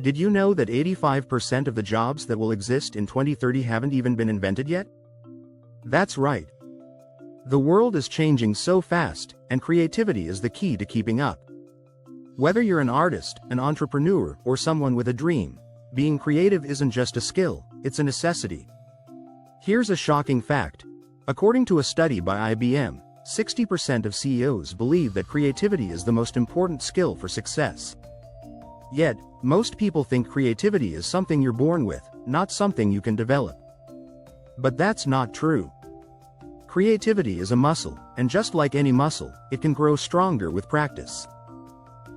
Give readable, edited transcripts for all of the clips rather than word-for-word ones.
Did you know that 85% of the jobs that will exist in 2030 haven't even been invented yet? That's right. The world is changing so fast, and creativity is the key to keeping up. Whether you're an artist, an entrepreneur, or someone with a dream, being creative isn't just a skill, it's a necessity. Here's a shocking fact. According to a study by IBM, 60% of CEOs believe that creativity is the most important skill for success. Yet, most people think creativity is something you're born with, not something you can develop. But that's not true. Creativity is a muscle, and just like any muscle, it can grow stronger with practice.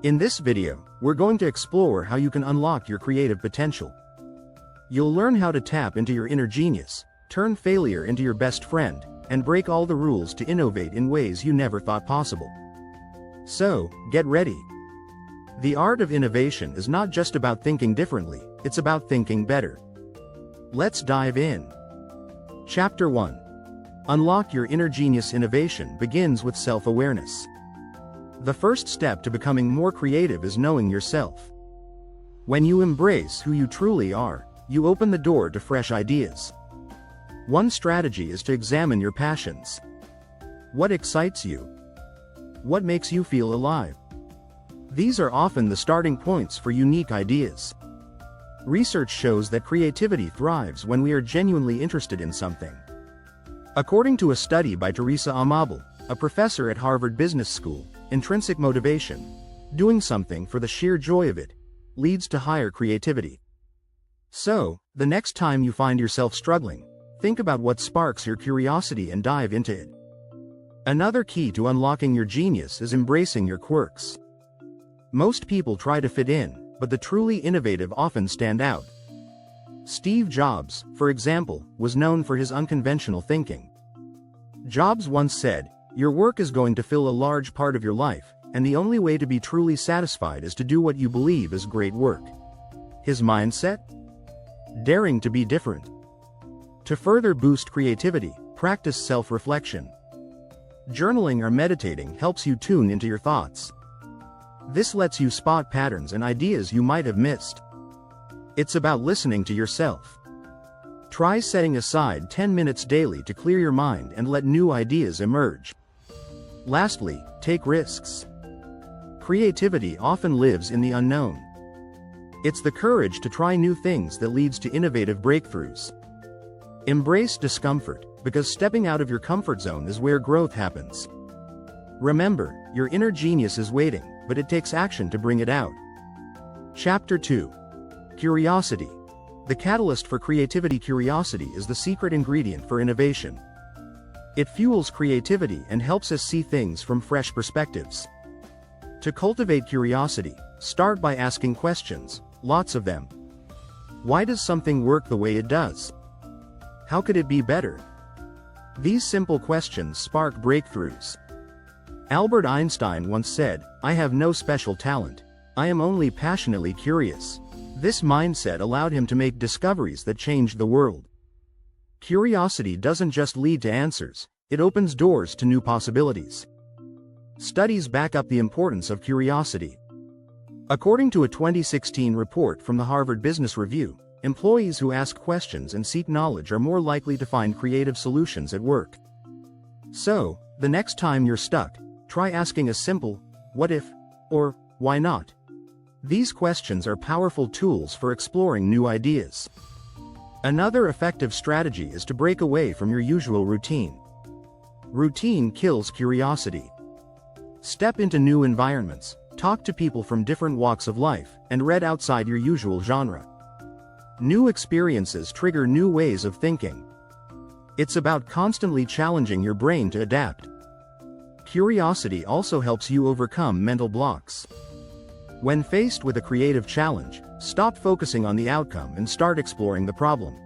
In this video, we're going to explore how you can unlock your creative potential. You'll learn how to tap into your inner genius, turn failure into your best friend, and break all the rules to innovate in ways you never thought possible. So, get ready. The art of innovation is not just about thinking differently, it's about thinking better. Let's dive in. Chapter 1. Unlock your inner genius. Innovation begins with self-awareness. The first step to becoming more creative is knowing yourself. When you embrace who you truly are, you open the door to fresh ideas. One strategy is to examine your passions. What excites you? What makes you feel alive? These are often the starting points for unique ideas. Research shows that creativity thrives when we are genuinely interested in something. According to a study by Teresa Amabile, a professor at Harvard Business School, intrinsic motivation, doing something for the sheer joy of it, leads to higher creativity. So, the next time you find yourself struggling, think about what sparks your curiosity and dive into it. Another key to unlocking your genius is embracing your quirks. Most people try to fit in, but the truly innovative often stand out. Steve Jobs, for example, was known for his unconventional thinking. Jobs once said, "Your work is going to fill a large part of your life, and the only way to be truly satisfied is to do what you believe is great work." His mindset? Daring to be different. To further boost creativity, practice self-reflection. Journaling or meditating helps you tune into your thoughts. This lets you spot patterns and ideas you might have missed. It's about listening to yourself. Try setting aside 10 minutes daily to clear your mind and let new ideas emerge. Lastly, take risks. Creativity often lives in the unknown. It's the courage to try new things that leads to innovative breakthroughs. Embrace discomfort, because stepping out of your comfort zone is where growth happens. Remember, your inner genius is waiting, but it takes action to bring it out. Chapter 2. Curiosity. The catalyst for creativity. Curiosity is the secret ingredient for innovation. It fuels creativity and helps us see things from fresh perspectives. To cultivate curiosity, start by asking questions, lots of them. Why does something work the way it does? How could it be better? These simple questions spark breakthroughs. Albert Einstein once said, "I have no special talent. I am only passionately curious." This mindset allowed him to make discoveries that changed the world. Curiosity doesn't just lead to answers, it opens doors to new possibilities. Studies back up the importance of curiosity. According to a 2016 report from the Harvard Business Review, employees who ask questions and seek knowledge are more likely to find creative solutions at work. So, the next time you're stuck, try asking a simple, "What if?" or "Why not?" These questions are powerful tools for exploring new ideas. Another effective strategy is to break away from your usual routine. Routine kills curiosity. Step into new environments, talk to people from different walks of life, and read outside your usual genre. New experiences trigger new ways of thinking. It's about constantly challenging your brain to adapt. Curiosity also helps you overcome mental blocks. When faced with a creative challenge, stop focusing on the outcome and start exploring the problem.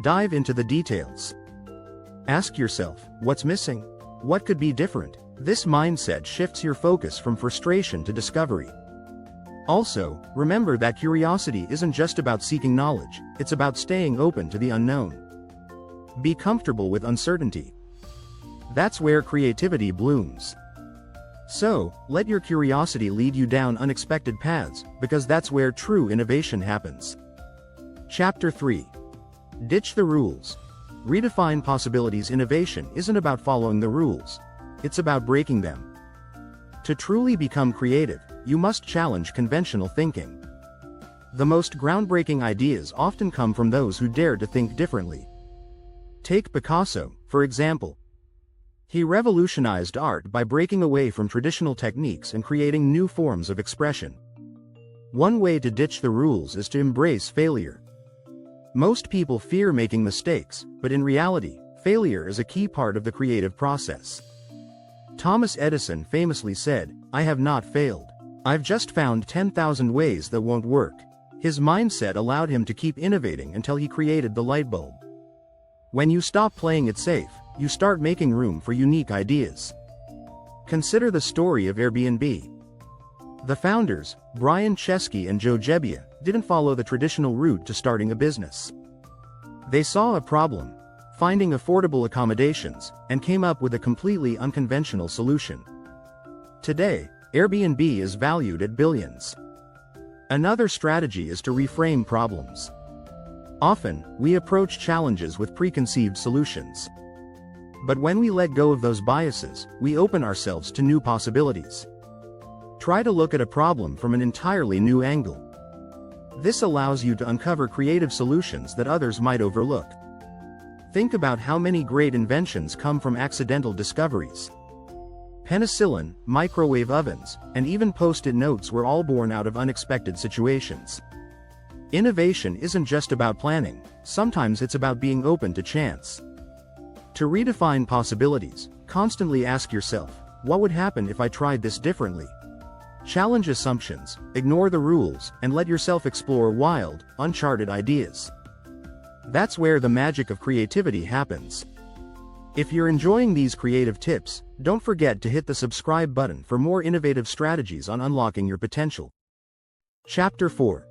Dive into the details. Ask yourself, what's missing? What could be different? This mindset shifts your focus from frustration to discovery. Also, remember that curiosity isn't just about seeking knowledge, it's about staying open to the unknown. Be comfortable with uncertainty. That's where creativity blooms. So, let your curiosity lead you down unexpected paths, because that's where true innovation happens. Chapter 3. Ditch the rules. Redefine possibilities. Innovation isn't about following the rules. It's about breaking them. To truly become creative, you must challenge conventional thinking. The most groundbreaking ideas often come from those who dare to think differently. Take Picasso, for example. He revolutionized art by breaking away from traditional techniques and creating new forms of expression. One way to ditch the rules is to embrace failure. Most people fear making mistakes, but in reality, failure is a key part of the creative process. Thomas Edison famously said, "I have not failed. I've just found 10,000 ways that won't work." His mindset allowed him to keep innovating until he created the light bulb. When you stop playing it safe, you start making room for unique ideas. Consider the story of Airbnb. The founders, Brian Chesky and Joe Gebbia, didn't follow the traditional route to starting a business. They saw a problem, finding affordable accommodations, and came up with a completely unconventional solution. Today, Airbnb is valued at billions. Another strategy is to reframe problems. Often, we approach challenges with preconceived solutions. But when we let go of those biases, we open ourselves to new possibilities. Try to look at a problem from an entirely new angle. This allows you to uncover creative solutions that others might overlook. Think about how many great inventions come from accidental discoveries. Penicillin, microwave ovens, and even post-it notes were all born out of unexpected situations. Innovation isn't just about planning, sometimes it's about being open to chance. To redefine possibilities, constantly ask yourself, what would happen if I tried this differently? Challenge assumptions, ignore the rules, and let yourself explore wild, uncharted ideas. That's where the magic of creativity happens. If you're enjoying these creative tips, don't forget to hit the subscribe button for more innovative strategies on unlocking your potential. Chapter 4.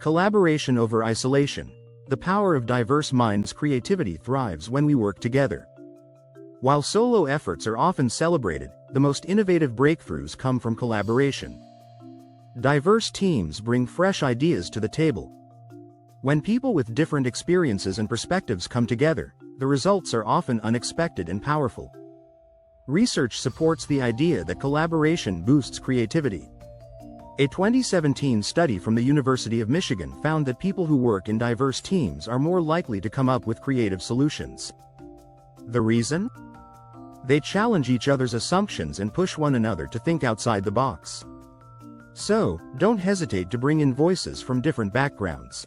Collaboration over isolation. The power of diverse minds. Creativity thrives when we work together. While solo efforts are often celebrated, the most innovative breakthroughs come from collaboration. Diverse teams bring fresh ideas to the table. When people with different experiences and perspectives come together, the results are often unexpected and powerful. Research supports the idea that collaboration boosts creativity. A 2017 study from the University of Michigan found that people who work in diverse teams are more likely to come up with creative solutions. The reason? They challenge each other's assumptions and push one another to think outside the box. So, don't hesitate to bring in voices from different backgrounds.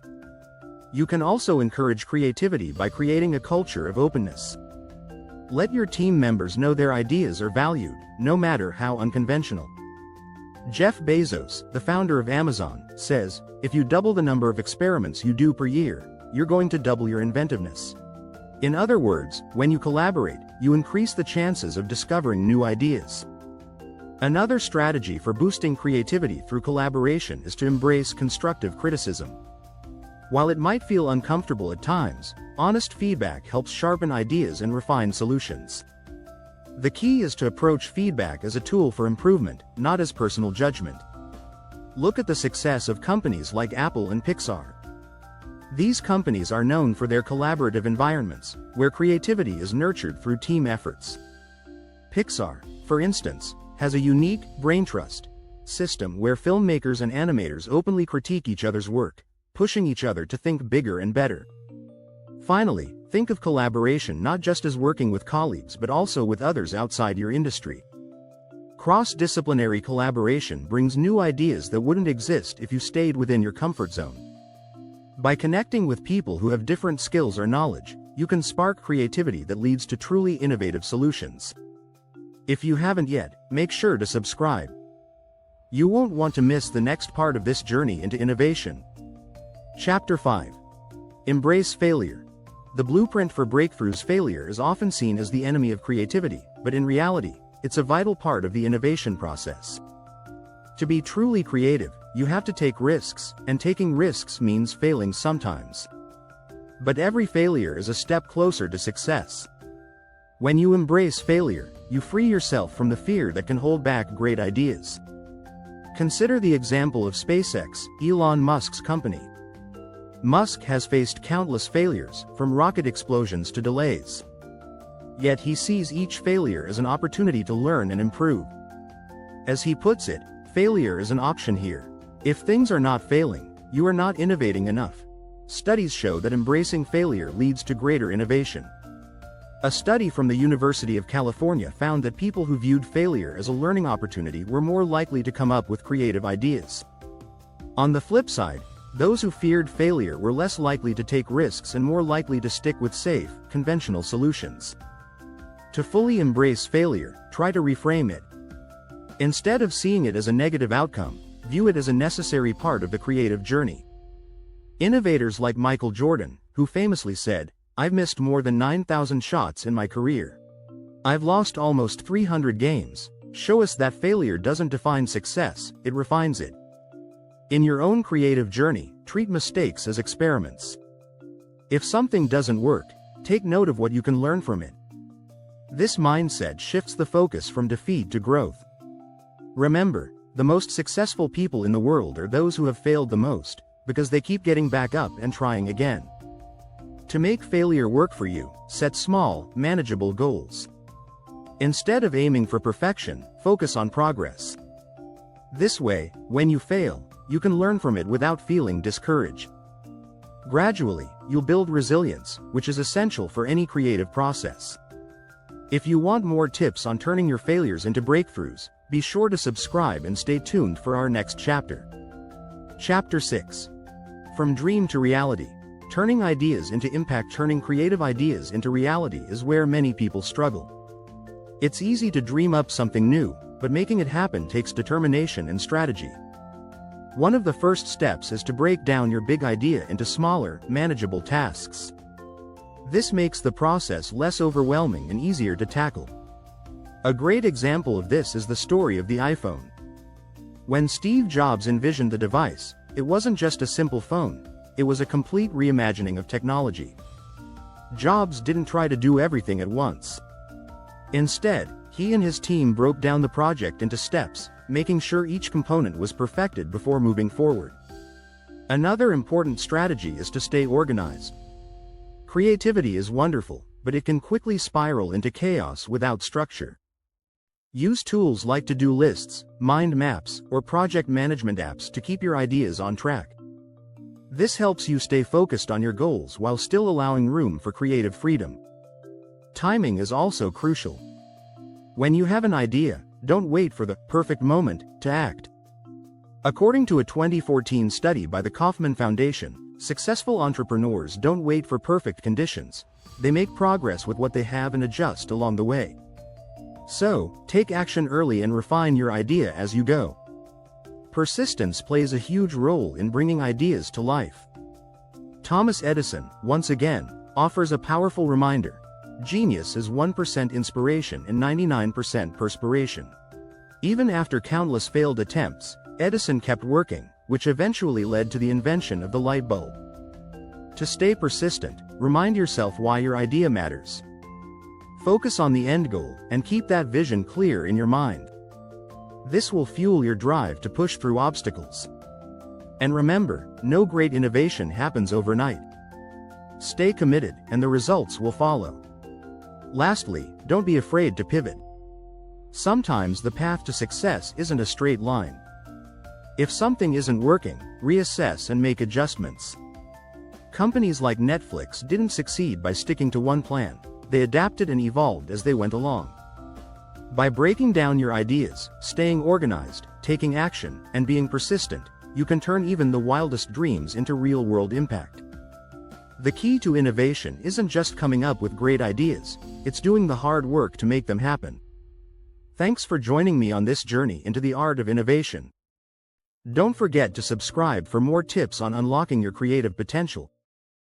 You can also encourage creativity by creating a culture of openness. Let your team members know their ideas are valued, no matter how unconventional. Jeff Bezos, the founder of Amazon, says, "If you double the number of experiments you do per year, you're going to double your inventiveness." In other words, when you collaborate, you increase the chances of discovering new ideas. Another strategy for boosting creativity through collaboration is to embrace constructive criticism. While it might feel uncomfortable at times, honest feedback helps sharpen ideas and refine solutions. The key is to approach feedback as a tool for improvement, not as personal judgment. Look at the success of companies like Apple and Pixar. These companies are known for their collaborative environments, where creativity is nurtured through team efforts. Pixar, for instance, has a unique brain trust system where filmmakers and animators openly critique each other's work, pushing each other to think bigger and better. Finally, think of collaboration not just as working with colleagues but also with others outside your industry. Cross-disciplinary collaboration brings new ideas that wouldn't exist if you stayed within your comfort zone. By connecting with people who have different skills or knowledge, you can spark creativity that leads to truly innovative solutions. If you haven't yet, make sure to subscribe. You won't want to miss the next part of this journey into innovation. Chapter 5. Embrace failure. The blueprint for breakthroughs. Failure is often seen as the enemy of creativity, but in reality, it's a vital part of the innovation process. To be truly creative, you have to take risks, and taking risks means failing sometimes. But every failure is a step closer to success. When you embrace failure, you free yourself from the fear that can hold back great ideas. Consider the example of SpaceX, Elon Musk's company. Musk has faced countless failures, from rocket explosions to delays. Yet he sees each failure as an opportunity to learn and improve. As he puts it, failure is an option here. If things are not failing, you are not innovating enough. Studies show that embracing failure leads to greater innovation. A study from the University of California found that people who viewed failure as a learning opportunity were more likely to come up with creative ideas. On the flip side, those who feared failure were less likely to take risks and more likely to stick with safe, conventional solutions. To fully embrace failure, try to reframe it. Instead of seeing it as a negative outcome, view it as a necessary part of the creative journey. Innovators like Michael Jordan, who famously said, "I've missed more than 9,000 shots in my career. I've lost almost 300 games," show us that failure doesn't define success, it refines it. In your own creative journey, treat mistakes as experiments. If something doesn't work, take note of what you can learn from it. This mindset shifts the focus from defeat to growth. Remember, the most successful people in the world are those who have failed the most, because they keep getting back up and trying again. To make failure work for you, set small, manageable goals. Instead of aiming for perfection, focus on progress. This way, when you fail, you can learn from it without feeling discouraged. Gradually, you'll build resilience, which is essential for any creative process. If you want more tips on turning your failures into breakthroughs, be sure to subscribe and stay tuned for our next chapter. Chapter 6. From Dream to Reality. Turning ideas into impact. Turning creative ideas into reality is where many people struggle. It's easy to dream up something new, but making it happen takes determination and strategy. One of the first steps is to break down your big idea into smaller, manageable tasks. This makes the process less overwhelming and easier to tackle. A great example of this is the story of the iPhone. When Steve Jobs envisioned the device, it wasn't just a simple phone, it was a complete reimagining of technology. Jobs didn't try to do everything at once. Instead, he and his team broke down the project into steps, making sure each component was perfected before moving forward. Another important strategy is to stay organized. Creativity is wonderful, but it can quickly spiral into chaos without structure. Use tools like to-do lists, mind maps, or project management apps to keep your ideas on track. This helps you stay focused on your goals while still allowing room for creative freedom. Timing is also crucial. When you have an idea, don't wait for the perfect moment to act. According to a 2014 study by the Kauffman Foundation, successful entrepreneurs don't wait for perfect conditions. They make progress with what they have and adjust along the way. So, take action early and refine your idea as you go. Persistence plays a huge role in bringing ideas to life. Thomas Edison, once again, offers a powerful reminder. Genius is 1% inspiration and 99% perspiration. Even after countless failed attempts, Edison kept working, which eventually led to the invention of the light bulb. To stay persistent, remind yourself why your idea matters. Focus on the end goal, and keep that vision clear in your mind. This will fuel your drive to push through obstacles. And remember, no great innovation happens overnight. Stay committed, and the results will follow. Lastly, don't be afraid to pivot. Sometimes the path to success isn't a straight line. If something isn't working, reassess and make adjustments. Companies like Netflix didn't succeed by sticking to one plan. They adapted and evolved as they went along. By breaking down your ideas, staying organized, taking action, and being persistent, you can turn even the wildest dreams into real-world impact. The key to innovation isn't just coming up with great ideas, it's doing the hard work to make them happen. Thanks for joining me on this journey into the art of innovation. Don't forget to subscribe for more tips on unlocking your creative potential.